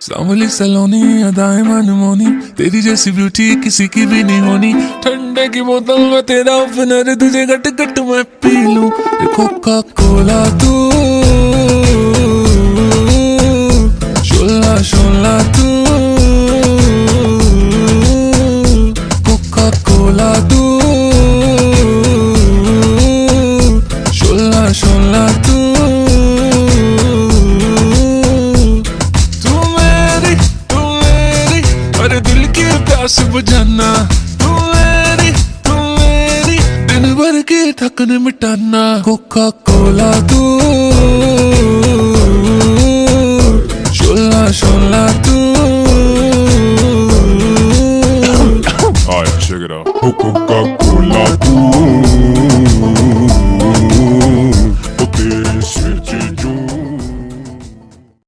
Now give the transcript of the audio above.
सांवली सलोनी अदाएं मनमोनी, तेरी जैसी ब्यूटी किसी की भी नहीं होनी। ठंडे की बोतल में तेरा ओपनर, तुझे गट गट मैं पी लूं। कोका कोला तू, शोला शोला तू, कोका कोला तू, शोला शोला तू। दिल की प्यास बुझाना, तू मेरी दिन भर की थकन मिटाना। कोका